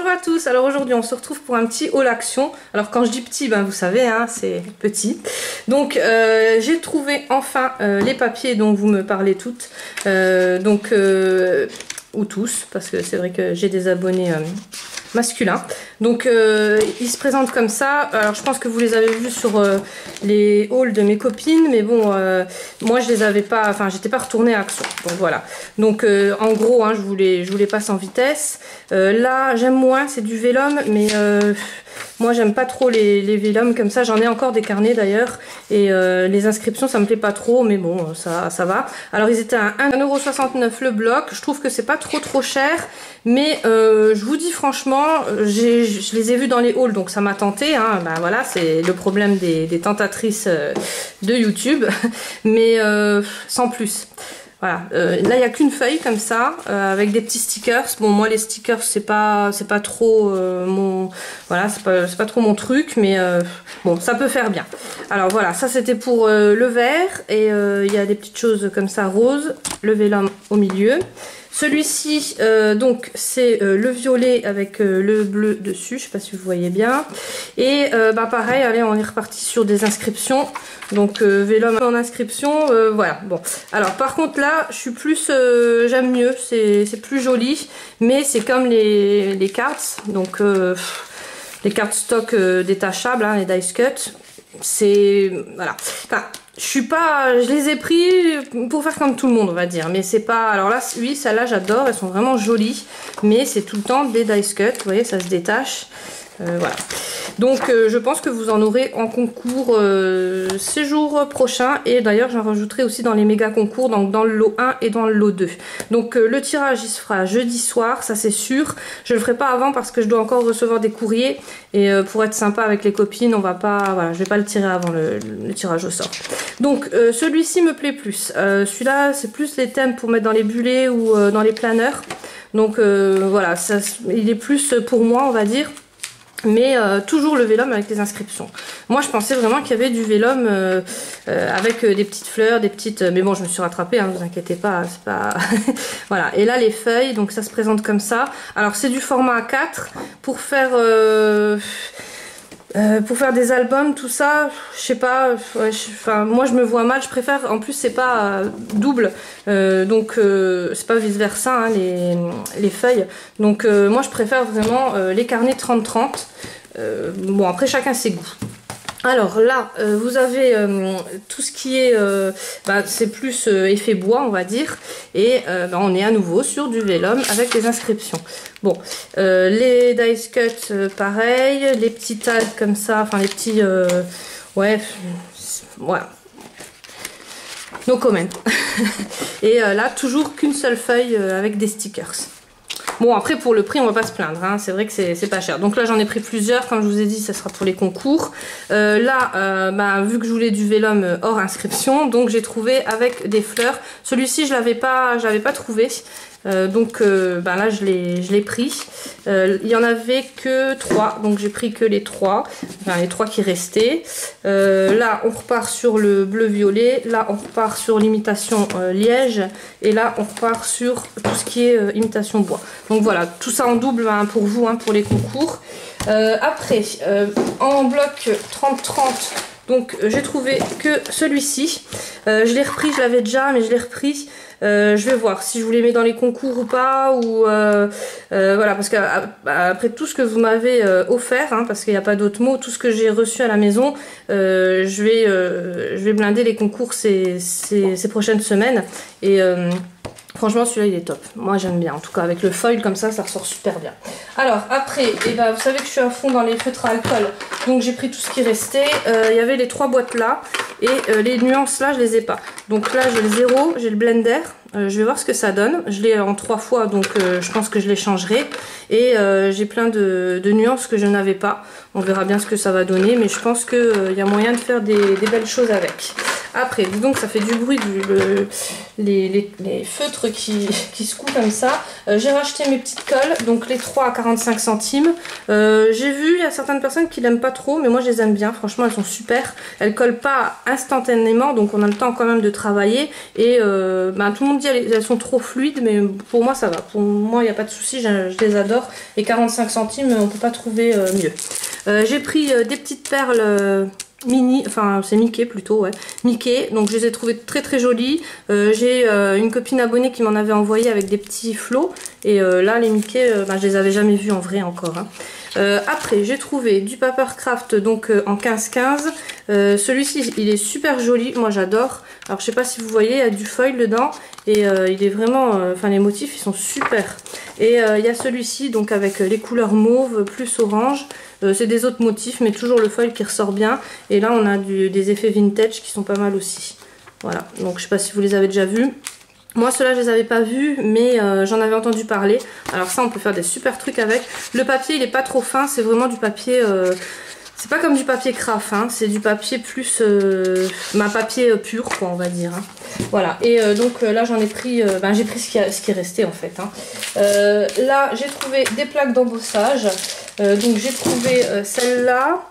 Bonjour à tous, alors aujourd'hui on se retrouve pour un petit haul action. Alors quand je dis petit, ben vous savez, hein, c'est petit. Donc j'ai trouvé enfin les papiers dont vous me parlez toutes. Ou tous, parce que c'est vrai que j'ai des abonnés masculins. Donc ils se présentent comme ça. Alors je pense que vous les avez vus sur les hauls de mes copines, mais bon, moi je les avais pas, enfin j'étais pas retournée à Action. Donc voilà. Donc en gros, hein, je vous les passe en vitesse. Là j'aime moins, c'est du vélum, mais moi j'aime pas trop les vélums comme ça. J'en ai encore des carnets d'ailleurs, et les inscriptions ça me plaît pas trop, mais bon ça va. Alors ils étaient à 1,69 € le bloc. Je trouve que c'est pas trop cher, mais je vous dis franchement, je les ai vus dans les hauls, donc ça m'a tenté, hein. Ben voilà, c'est le problème des tentatrices de YouTube, mais sans plus. Voilà, là il n'y a qu'une feuille comme ça, avec des petits stickers. Bon, moi les stickers c'est pas trop voilà, c'est pas trop mon truc, mais bon, ça peut faire bien. Alors voilà, ça c'était pour le vert, et il y a des petites choses comme ça rose, le vélum au milieu. Celui-ci, donc, c'est le violet avec le bleu dessus, je sais pas si vous voyez bien. Et bah pareil, allez, on est reparti sur des inscriptions. Donc, vélum en inscription, voilà. Bon, alors par contre là, je suis plus, j'aime mieux, c'est plus joli, mais c'est comme les cartes, donc les cartes stock détachables, hein, les dice cut. C'est voilà. Enfin, je les ai pris pour faire comme tout le monde, on va dire, mais c'est pas, alors là oui, celles-là j'adore, elles sont vraiment jolies, mais c'est tout le temps des dice cut, vous voyez, ça se détache. Voilà, donc je pense que vous en aurez en concours ces jours prochains, et d'ailleurs j'en rajouterai aussi dans les méga concours, donc dans le lot 1 et dans le lot 2. Donc le tirage il se fera jeudi soir, ça c'est sûr. Je le ferai pas avant parce que je dois encore recevoir des courriers, et pour être sympa avec les copines, on va pas, voilà, je vais pas le tirer avant le tirage au sort. Donc celui-ci me plaît plus, celui-là c'est plus les thèmes pour mettre dans les bullets ou dans les planeurs, donc voilà, ça, il est plus pour moi, on va dire. Mais toujours le vélum avec les inscriptions. Moi je pensais vraiment qu'il y avait du vélum avec des petites fleurs, des petites... mais bon, je me suis rattrapée, hein, vous inquiétez pas, c'est pas... Voilà, et là les feuilles, donc ça se présente comme ça. Alors c'est du format A4 pour faire des albums, tout ça, je sais pas, ouais, enfin, moi je me vois mal, je préfère, en plus c'est pas double, donc c'est pas vice versa, hein, les feuilles, donc moi je préfère vraiment les carnets 30-30, bon après chacun ses goûts. Alors là, vous avez tout ce qui est, c'est plus effet bois, on va dire, et on est à nouveau sur du vélum avec les inscriptions. Bon, les dice cut, pareil, les petits tags comme ça, enfin les petits, ouais, voilà. No comment. Et là, toujours qu'une seule feuille avec des stickers. Bon, après pour le prix on va pas se plaindre, hein. C'est vrai que c'est pas cher. Donc là j'en ai pris plusieurs, comme je vous ai dit ça sera pour les concours. Là vu que je voulais du vélum hors inscription, donc j'ai trouvé avec des fleurs. Celui-ci je l'avais pas trouvé. Là je l'ai pris. Il y en avait que 3, donc j'ai pris que les 3, enfin les 3 qui restaient. Là on repart sur le bleu violet, là on repart sur l'imitation liège, et là on repart sur tout ce qui est imitation bois. Donc voilà, tout ça en double, hein, pour vous, hein, pour les concours. Après en bloc 30-30, donc j'ai trouvé que celui-ci. Je l'ai repris, je l'avais déjà, mais je l'ai repris. Je vais voir si je vous les mets dans les concours ou pas, ou voilà, parce que après tout ce que vous m'avez offert, hein, parce qu'il n'y a pas d'autre mot, tout ce que j'ai reçu à la maison, je vais blinder les concours ces prochaines semaines, et franchement celui-là il est top, moi j'aime bien, en tout cas avec le foil comme ça ressort super bien. Alors après, vous savez que je suis à fond dans les feutres à alcool, donc j'ai pris tout ce qui restait. Il y avait les 3 boîtes là, et les nuances là je les ai pas. Donc là j'ai le 0, j'ai le blender, je vais voir ce que ça donne. Je l'ai en 3 fois, donc je pense que je les changerai. Et j'ai plein de nuances que je n'avais pas. On verra bien ce que ça va donner, mais je pense qu'il y a moyen de faire des belles choses avec. Après, donc ça fait du bruit, les feutres qui secouent comme ça. J'ai racheté mes petites colles, donc les 3 à 45 centimes. J'ai vu, il y a certaines personnes qui l'aiment pas trop, mais moi je les aime bien. Franchement, elles sont super. Elles collent pas instantanément, donc on a le temps quand même de travailler. Et tout le monde dit elles sont trop fluides, mais pour moi ça va. Pour moi, il n'y a pas de souci, je les adore. Et 45 centimes, on peut pas trouver mieux. J'ai pris des petites perles mini, enfin c'est Mickey plutôt, ouais, Mickey, donc je les ai trouvées très très jolies. J'ai une copine abonnée qui m'en avait envoyé avec des petits flots, et là les Mickey, je les avais jamais vus en vrai encore, hein. Après j'ai trouvé du Papercraft donc en 15-15. Celui-ci il est super joli, moi j'adore. Alors je sais pas si vous voyez, il y a du foil dedans et il est vraiment, les motifs ils sont super. Et il y a celui-ci donc avec les couleurs mauve plus orange. C'est des autres motifs mais toujours le foil qui ressort bien. Et là on a des effets vintage qui sont pas mal aussi. Voilà, donc je sais pas si vous les avez déjà vus. Moi ceux-là je les avais pas vus, mais j'en avais entendu parler. Alors ça on peut faire des super trucs avec. Le papier il est pas trop fin, c'est vraiment du papier... c'est pas comme du papier craft, hein, c'est du papier plus... papier pur quoi on va dire, hein. Voilà, et donc là j'en ai pris... j'ai pris ce qui est resté en fait, hein. Là j'ai trouvé des plaques d'embossage. Donc j'ai trouvé celle-là.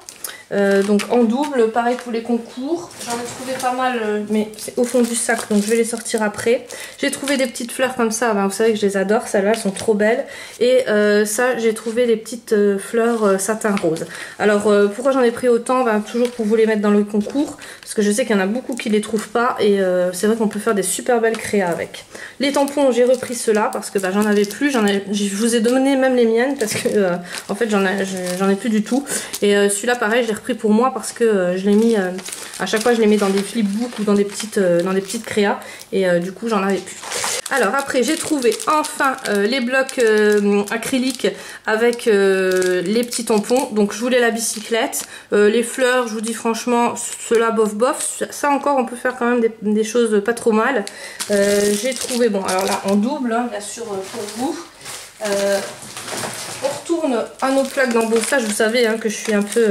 Donc en double, pareil pour les concours. J'en ai trouvé pas mal, mais c'est au fond du sac, donc je vais les sortir après. J'ai trouvé des petites fleurs comme ça, vous savez que je les adore, celles-là elles sont trop belles. Et ça, j'ai trouvé des petites fleurs satin rose. Alors pourquoi j'en ai pris autant? Toujours pour vous les mettre dans le concours, parce que je sais qu'il y en a beaucoup qui les trouvent pas, et c'est vrai qu'on peut faire des super belles créas avec. Les tampons, j'ai repris ceux-là, parce que j'en avais plus, je vous ai donné même les miennes, parce que en fait j'en ai plus du tout. Et celui-là pareil, je l'ai repris pour moi parce que je l'ai mis à chaque fois je les mets dans des flipbooks ou dans des petites créas, et du coup j'en avais plus. Alors après j'ai trouvé enfin les blocs acryliques avec les petits tampons. Donc je voulais la bicyclette, les fleurs, je vous dis franchement ceux-là bof bof, ça encore on peut faire quand même des choses pas trop mal. J'ai trouvé, bon alors là en double, hein, bien sûr pour vous. On retourne à nos plaques d'embossage, vous savez hein, que je suis un peu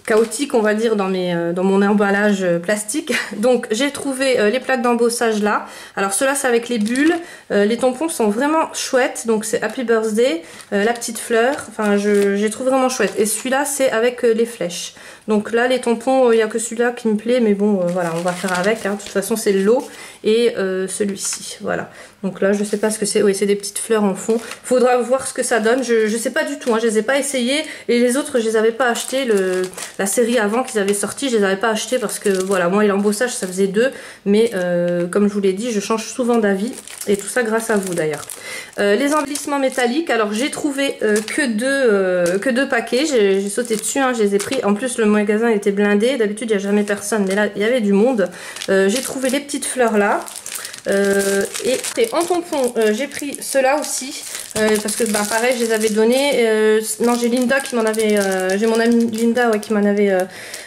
chaotique on va dire dans mon emballage plastique. Donc j'ai trouvé les plaques d'embossage là. Alors ceux-là c'est avec les bulles, les tampons sont vraiment chouettes, donc c'est Happy Birthday, la petite fleur, enfin j'ai trouvé vraiment chouette. Et celui-là c'est avec les flèches. Donc là les tampons, il n'y a que celui-là qui me plaît, mais bon voilà, on va faire avec, hein. De toute façon c'est le lot. Et celui-ci, voilà. Donc là je sais pas ce que c'est, oui c'est des petites fleurs en fond. Faudra voir ce que ça donne, je sais pas du tout, hein. Je les ai pas essayées. Et les autres je les avais pas achetés, la série avant qu'ils avaient sorti, je les avais pas achetés parce que voilà, moi et l'embossage ça faisait deux. Mais comme je vous l'ai dit, je change souvent d'avis. Et tout ça grâce à vous d'ailleurs. Les embellissements métalliques, alors j'ai trouvé que deux paquets, j'ai sauté dessus, hein, je les ai pris. En plus le magasin était blindé, d'habitude il n'y a jamais personne, mais là il y avait du monde. J'ai trouvé les petites fleurs là. Et en tampon j'ai pris ceux-là aussi, parce que pareil je les avais donnés. Non, j'ai Linda qui m'en avait, j'ai mon amie Linda ouais, qui m'en avait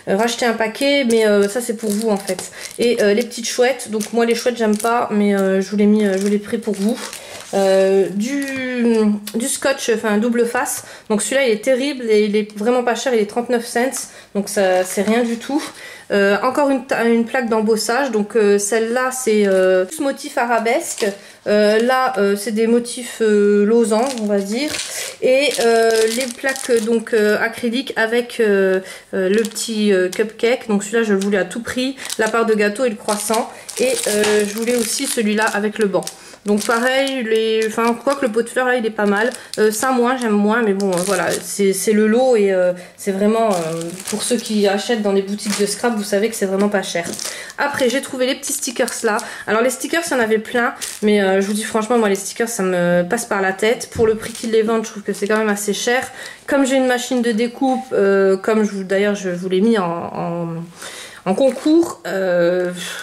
racheté un paquet, mais ça c'est pour vous en fait. Et les petites chouettes, donc moi les chouettes j'aime pas, mais je vous l'ai pris pour vous. Du scotch, enfin double face, donc celui-là il est terrible et il est vraiment pas cher, il est 39 cents, donc ça c'est rien du tout. Encore une plaque d'embossage, donc celle-là c'est plus motif arabesque, là c'est des motifs losange on va dire, et les plaques donc acryliques avec le petit cupcake, donc celui-là je le voulais à tout prix, la part de gâteau et le croissant, et je voulais aussi celui-là avec le banc. Donc pareil, quoi que le pot de fleurs là il est pas mal, ça moins, j'aime moins, mais bon voilà, c'est le lot, et c'est vraiment pour ceux qui achètent dans les boutiques de scrap, vous savez que c'est vraiment pas cher. Après j'ai trouvé les petits stickers là. Alors les stickers il y en avait plein, mais je vous dis franchement moi les stickers ça me passe par la tête. Pour le prix qu'ils les vendent je trouve que c'est quand même assez cher. Comme j'ai une machine de découpe, d'ailleurs je vous l'ai mis en En concours,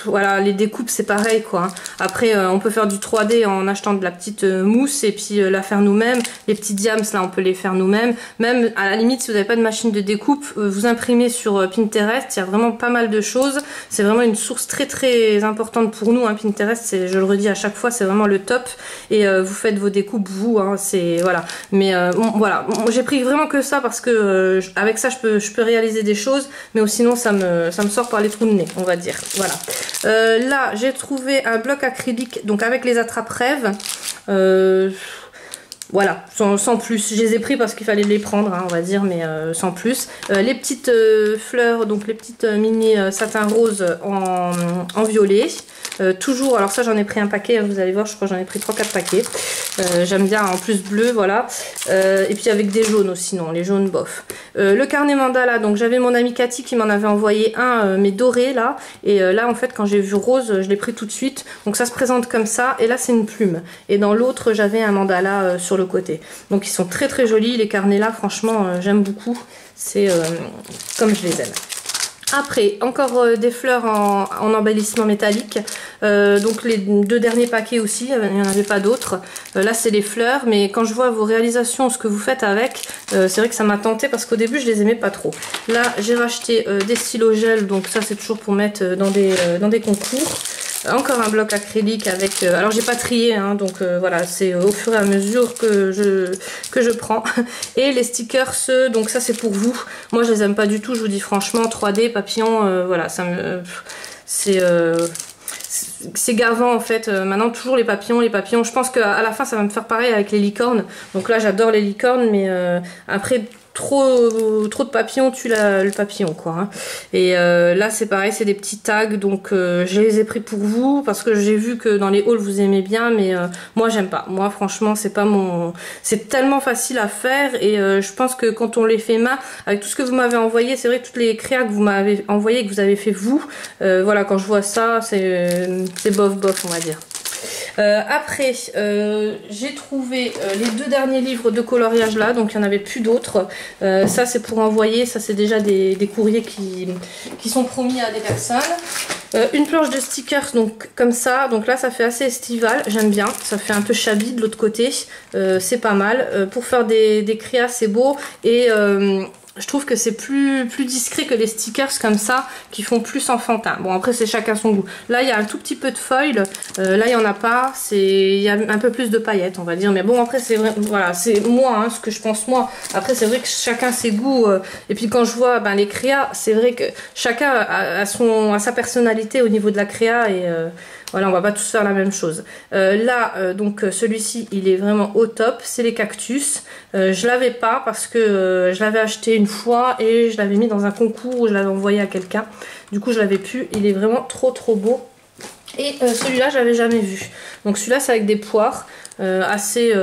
voilà, les découpes c'est pareil quoi. Après on peut faire du 3D en achetant de la petite mousse et puis la faire nous-mêmes. Les petits diams là on peut les faire nous-mêmes. Même à la limite si vous n'avez pas de machine de découpe, vous imprimez sur Pinterest, il y a vraiment pas mal de choses. C'est vraiment une source très très importante pour nous, hein. Pinterest, je le redis à chaque fois, c'est vraiment le top. Et vous faites vos découpes vous, hein, c'est voilà. Mais bon, voilà, j'ai pris vraiment que ça parce que avec ça je peux réaliser des choses, mais sinon ça me sort par les trous de nez, on va dire. Voilà. Là j'ai trouvé un bloc acrylique, donc avec les attrape-rêves. Voilà, sans plus. Je les ai pris parce qu'il fallait les prendre, hein, on va dire, mais sans plus. Les petites fleurs, donc les petites mini satin rose en violet. Toujours, alors ça j'en ai pris un paquet, vous allez voir, je crois que j'en ai pris 3-4 paquets. J'aime bien en plus bleu, voilà. Et puis avec des jaunes aussi, non, les jaunes bof. Le carnet mandala, donc j'avais mon amie Cathy qui m'en avait envoyé un, mais doré là. Et là en fait quand j'ai vu rose, je l'ai pris tout de suite. Donc ça se présente comme ça, et là c'est une plume. Et dans l'autre j'avais un mandala sur le côté. Donc ils sont très très jolis, les carnets là, franchement j'aime beaucoup. C'est comme je les aime. Après, encore des fleurs en embellissement métallique. Donc les 2 derniers paquets aussi, il n'y en avait pas d'autres. Là c'est les fleurs, mais quand je vois vos réalisations, ce que vous faites avec, c'est vrai que ça m'a tenté parce qu'au début je les aimais pas trop. Là j'ai racheté des stylos gel, donc ça c'est toujours pour mettre dans des concours. Encore un bloc acrylique avec... alors j'ai pas trié, hein, donc voilà, c'est au fur et à mesure que je prends. Et les stickers, donc ça c'est pour vous. Moi je les aime pas du tout, je vous dis franchement, 3D, papillon, voilà, ça me... c'est gavant en fait. Maintenant toujours les papillons. Je pense qu'à la fin ça va me faire pareil avec les licornes. Donc là j'adore les licornes, mais après... Trop de papillons tue le papillon quoi, hein. Et là c'est pareil, c'est des petits tags, donc je les ai pris pour vous parce que j'ai vu que dans les hauls vous aimez bien, mais moi j'aime pas. Moi franchement c'est pas mon... C'est tellement facile à faire et je pense que quand on les fait main, avec tout ce que vous m'avez envoyé, c'est vrai que toutes les créas que vous m'avez envoyé, que vous avez fait vous, voilà, quand je vois ça c'est bof bof on va dire. Après j'ai trouvé les 2 derniers livres de coloriage là, donc il n'y en avait plus d'autres. Ça c'est pour envoyer, ça c'est déjà des courriers qui sont promis à des personnes. Une planche de stickers, donc comme ça, donc là ça fait assez estival, j'aime bien, ça fait un peu shabby de l'autre côté, c'est pas mal. Pour faire des créas c'est beau, et je trouve que c'est plus discret que les stickers comme ça qui font plus enfantin. Bon après c'est chacun son goût. Là il y a un tout petit peu de foil, là il n'y en a pas, il y a un peu plus de paillettes on va dire. Mais bon après c'est vrai, voilà, c'est moi, hein, ce que je pense moi. Après c'est vrai que chacun ses goûts, et puis quand je vois les créas, c'est vrai que chacun a sa personnalité au niveau de la créa, et voilà, on va pas tous faire la même chose. Là, donc celui-ci, il est vraiment au top. C'est les cactus. Je l'avais pas parce que je l'avais acheté une fois et je l'avais mis dans un concours où je l'avais envoyé à quelqu'un. Du coup, je l'avais plus. Il est vraiment trop beau. Et celui-là, je l'avais jamais vu. Donc celui-là, c'est avec des poires assez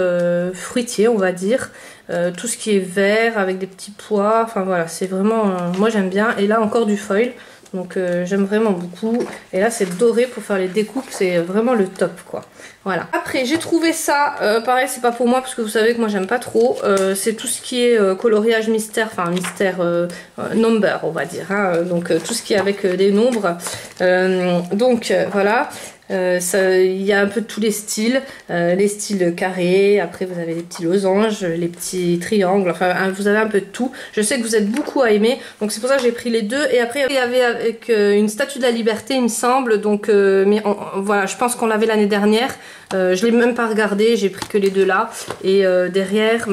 fruitiers, on va dire. Tout ce qui est vert avec des petits pois. Enfin voilà, c'est vraiment... moi, j'aime bien. Et là, encore du foil. Donc j'aime vraiment beaucoup. Et là c'est doré pour faire les découpes, c'est vraiment le top quoi. Voilà. Après j'ai trouvé ça, pareil c'est pas pour moi parce que vous savez que moi j'aime pas trop. C'est tout ce qui est coloriage mystère, enfin mystère number on va dire, hein. Donc tout ce qui est avec des nombres. Donc voilà. Il y a un peu de tous les styles carrés, après vous avez les petits losanges, les petits triangles, enfin vous avez un peu de tout. Je sais que vous êtes beaucoup à aimer, donc c'est pour ça que j'ai pris les 2. Et après il y avait avec une statue de la liberté il me semble, donc mais voilà, je pense qu'on l'avait l'année dernière. Je l'ai même pas regardé, j'ai pris que les 2 là. Et derrière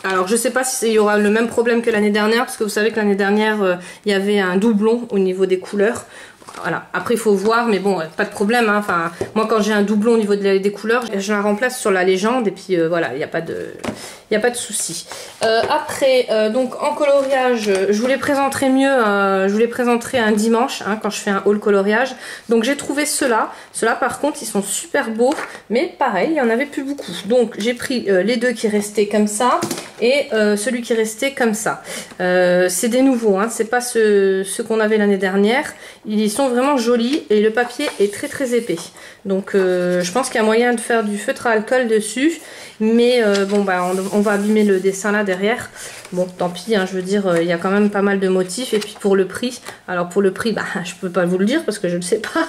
alors je sais pas si il y aura le même problème que l'année dernière, parce que vous savez que l'année dernière il y avait un doublon au niveau des couleurs. Voilà, après il faut voir, mais bon, pas de problème, hein. Enfin, moi quand j'ai un doublon au niveau des couleurs, je la remplace sur la légende, et puis voilà, il n'y a pas de souci. Après, donc en coloriage, je vous les présenterai mieux, je vous les présenterai un dimanche, hein, quand je fais un haul coloriage. Donc j'ai trouvé ceux-là par contre ils sont super beaux, mais pareil, il n'y en avait plus beaucoup. Donc j'ai pris les 2 qui restaient comme ça, et celui qui restait comme ça. C'est des nouveaux, hein, c'est pas ceux qu'on avait l'année dernière. Ils sont vraiment jolis et le papier est très épais. Donc je pense qu'il y a moyen de faire du feutre à alcool dessus. Mais bon on qu'on va abîmer le dessin là derrière. Bon, tant pis, hein, je veux dire, il y a quand même pas mal de motifs. Et puis pour le prix, alors pour le prix, bah, je peux pas vous le dire parce que je ne sais pas.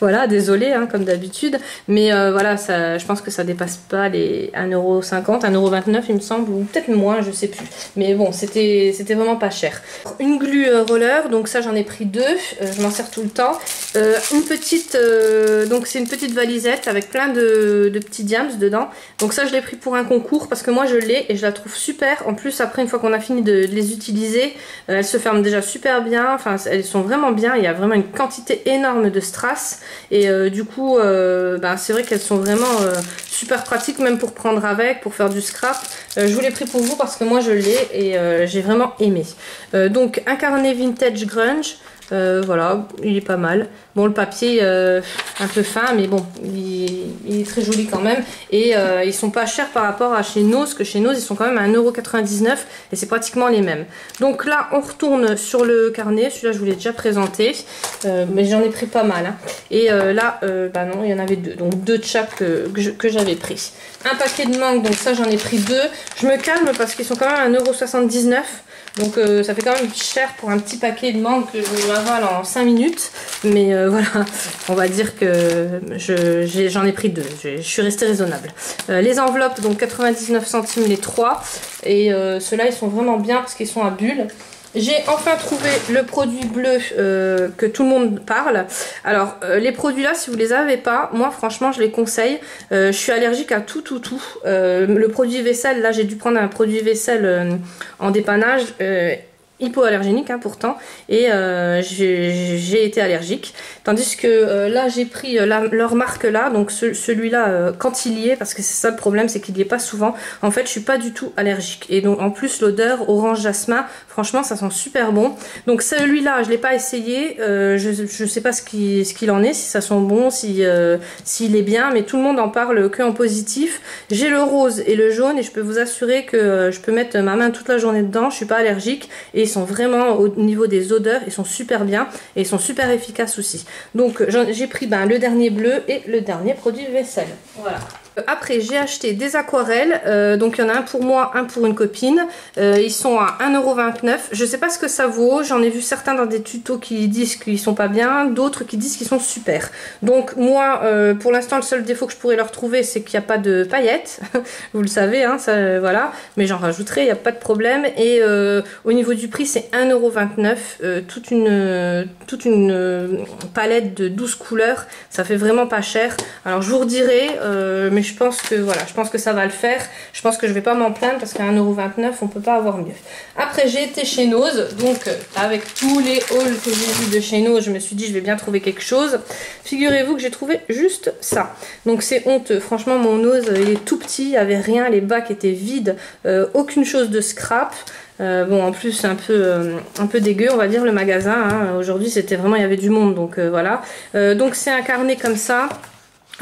Voilà, désolé, hein, comme d'habitude. Mais voilà, ça, je pense que ça dépasse pas les 1,50 €, 1,29 € il me semble, ou peut-être moins, je sais plus. Mais bon, c'était vraiment pas cher. Une glue roller, donc ça j'en ai pris 2, je m'en sers tout le temps. Une petite, donc c'est une petite valisette avec plein de petits diams dedans. Donc ça je l'ai pris pour un concours parce que moi je l'ai et je la trouve super. En plus après, une fois qu'on a fini de les utiliser, elles se ferment déjà super bien. Enfin, elles sont vraiment bien, il y a vraiment une quantité énorme de strass. Et du coup, bah, c'est vrai qu'elles sont vraiment super pratiques, même pour prendre avec, pour faire du scrap. Je vous l'ai pris pour vous parce que moi je l'ai et j'ai vraiment aimé. Donc un carnet vintage grunge. Voilà, il est pas mal. Bon, le papier un peu fin, mais bon, il est très joli quand même. Et ils sont pas chers par rapport à chez Nose, que chez Nose ils sont quand même à 1,99 € et c'est pratiquement les mêmes. Donc là, on retourne sur le carnet. Celui-là, je vous l'ai déjà présenté, mais j'en ai pris pas mal. Hein. Et là, bah non, il y en avait 2, donc 2 de chaque que j'avais pris. Un paquet de mangue, donc ça j'en ai pris 2. Je me calme parce qu'ils sont quand même à 1,79 €. Donc ça fait quand même cher pour un petit paquet de mangue que je m'avale en 5 minutes. Mais voilà, on va dire que j'en ai pris 2. Je suis restée raisonnable. Les enveloppes, donc 99 centimes les 3. Et ceux-là, ils sont vraiment bien parce qu'ils sont à bulles. J'ai enfin trouvé le produit bleu que tout le monde parle. Alors les produits là, si vous les avez pas, moi franchement je les conseille. Je suis allergique à tout. Le produit vaisselle, là j'ai dû prendre un produit vaisselle en dépannage. Hypoallergénique hein, pourtant, et j'ai été allergique, tandis que là j'ai pris leur marque là, donc celui-là quand il y est, parce que c'est ça le problème, c'est qu'il n'y est pas souvent. En fait je suis pas du tout allergique, et donc en plus l'odeur orange jasmin, franchement ça sent super bon. Donc celui-là je l'ai pas essayé, je sais pas ce qu'il en est, si ça sent bon, s'il est bien, mais tout le monde en parle que en positif. J'ai le rose et le jaune, et je peux vous assurer que je peux mettre ma main toute la journée dedans, je suis pas allergique, et ils sont vraiment au niveau des odeurs, ils sont super bien et ils sont super efficaces aussi. Donc j'ai pris le dernier bleu et le dernier produit vaisselle. Voilà. Après j'ai acheté des aquarelles, donc il y en a un pour moi, un pour une copine. Ils sont à 1,29 €. Je sais pas ce que ça vaut, j'en ai vu certains dans des tutos qui disent qu'ils sont pas bien, d'autres qui disent qu'ils sont super. Donc moi pour l'instant le seul défaut que je pourrais leur trouver, c'est qu'il n'y a pas de paillettes. Vous le savez, hein, ça, voilà, mais j'en rajouterai, il n'y a pas de problème. Et au niveau du prix c'est 1,29 €, toute une palette de 12 couleurs, ça fait vraiment pas cher. Alors je vous redirai, mais je pense que voilà, je pense que ça va le faire. Je pense que je vais pas m'en plaindre parce qu'à 1,29 € on peut pas avoir mieux. Après j'ai été chez Nose, donc avec tous les hauls que j'ai vus de chez Nose, je me suis dit je vais bien trouver quelque chose. Figurez-vous que j'ai trouvé juste ça. Donc c'est honteux, franchement mon Nose il est tout petit, il n'y avait rien, les bacs étaient vides, aucune chose de scrap. Bon en plus c'est un peu dégueu on va dire le magasin, hein. Aujourd'hui c'était vraiment, il y avait du monde, donc voilà. Donc c'est un carnet comme ça.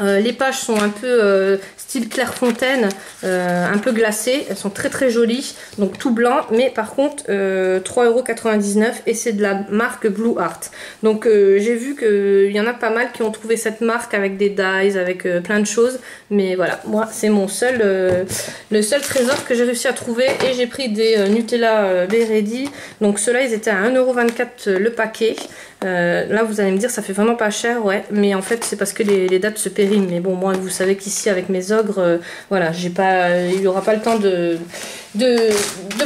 Les pages sont un peu style Clairefontaine, un peu glacées, elles sont très jolies, donc tout blanc, mais par contre 3,99 € et c'est de la marque Blue Art. Donc j'ai vu qu'il y en a pas mal qui ont trouvé cette marque avec des dies, avec plein de choses, mais voilà, moi c'est mon le seul trésor que j'ai réussi à trouver. Et j'ai pris des Nutella Beredi, donc ceux-là ils étaient à 1,24 € le paquet. Là vous allez me dire ça fait vraiment pas cher, ouais, mais en fait c'est parce que les dates se périment. Mais bon, moi vous savez qu'ici avec mes ogres, voilà, il n'y aura pas le temps de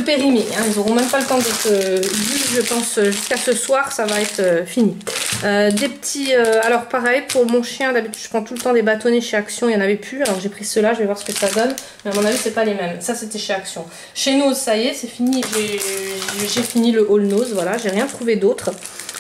périmer, hein. Ils n'auront même pas le temps d'être vus, je pense, jusqu'à ce soir ça va être fini. Des petits, alors pareil pour mon chien, d'habitude je prends tout le temps des bâtonnets chez Action, il n'y en avait plus, alors j'ai pris ceux-là, je vais voir ce que ça donne, mais à mon avis c'est pas les mêmes. Ça c'était chez Action. Chez Nose ça y est, c'est fini, j'ai fini le haul Nose, voilà, j'ai rien trouvé d'autre.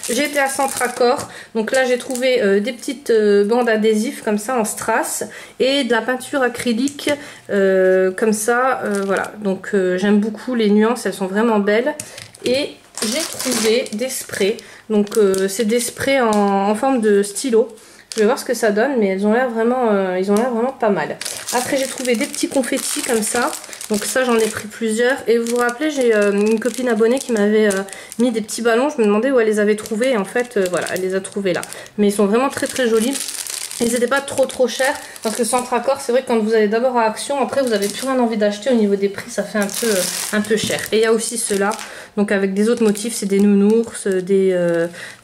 J'ai été à Centracor, donc là j'ai trouvé des petites bandes adhésives comme ça en strass et de la peinture acrylique comme ça, voilà. Donc j'aime beaucoup les nuances, elles sont vraiment belles. Et j'ai trouvé des sprays, donc c'est des sprays en forme de stylo. Je vais voir ce que ça donne, mais ils ont l'air vraiment pas mal. Après j'ai trouvé des petits confettis comme ça. Donc ça j'en ai pris plusieurs. Et vous vous rappelez, j'ai une copine abonnée qui m'avait mis des petits ballons. Je me demandais où elle les avait trouvés. Et en fait voilà, elle les a trouvés là. Mais ils sont vraiment très jolis. Ils n'étaient pas trop chers parce que Centracor, c'est vrai que quand vous allez d'abord à Action, après vous n'avez plus rien envie d'acheter. Au niveau des prix, ça fait un peu cher. Et il y a aussi ceux-là, donc avec des autres motifs, c'est des nounours,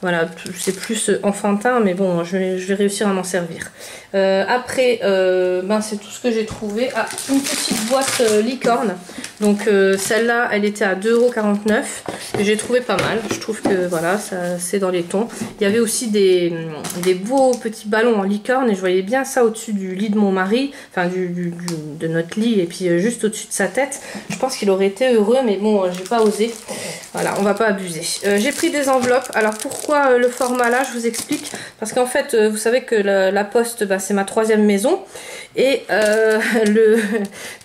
voilà, c'est plus enfantin, mais bon, je vais réussir à m'en servir. Après, c'est tout ce que j'ai trouvé. Ah, une petite boîte licorne. Donc celle-là, elle était à 2,49 €. Et j'ai trouvé pas mal. Je trouve que voilà, c'est dans les tons. Il y avait aussi des beaux petits ballons en licorne. Et je voyais bien ça au-dessus du lit de mon mari. Enfin, de notre lit. Et puis juste au-dessus de sa tête. Je pense qu'il aurait été heureux. Mais bon, j'ai pas osé. Voilà, on va pas abuser. J'ai pris des enveloppes. Alors pourquoi le format là? Je vous explique. Parce qu'en fait, vous savez que la Poste, c'est ma 3e maison. Et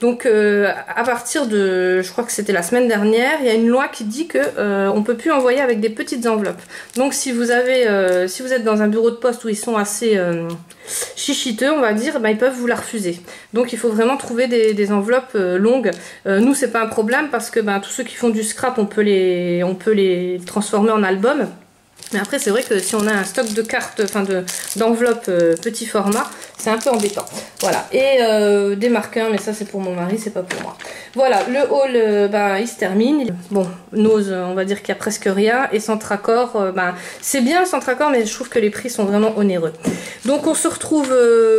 donc à partir de, je crois que c'était la semaine dernière, il y a une loi qui dit que on peut plus envoyer avec des petites enveloppes. Donc si vous êtes dans un bureau de poste où ils sont assez chichiteux, on va dire, ils peuvent vous la refuser. Donc il faut vraiment trouver des enveloppes longues. Nous c'est pas un problème parce que tous ceux qui font du scrap, on peut les transformer en album. Mais après c'est vrai que si on a un stock de cartes, d'enveloppes petit format, c'est un peu embêtant. Voilà, et des marqueurs, mais ça c'est pour mon mari, c'est pas pour moi. Voilà, le haul il se termine. Bon, Nose, on va dire qu'il y a presque rien. Et Centracor, c'est bien Centracor, mais je trouve que les prix sont vraiment onéreux. Donc on se retrouve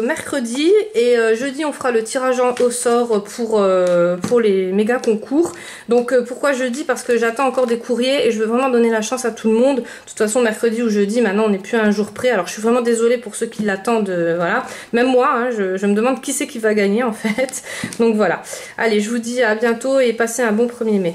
mercredi et jeudi on fera le tirage au sort pour les méga concours. Donc pourquoi jeudi? Parce que j'attends encore des courriers et je veux vraiment donner la chance à tout le monde. De toute façon mercredi ou jeudi, maintenant on n'est plus à un jour près. Alors je suis vraiment désolée pour ceux qui l'attendent, voilà. Même moi, hein, je me demande qui c'est qui va gagner en fait. Donc voilà. Allez, je vous dis à bientôt et passez un bon 1er mai.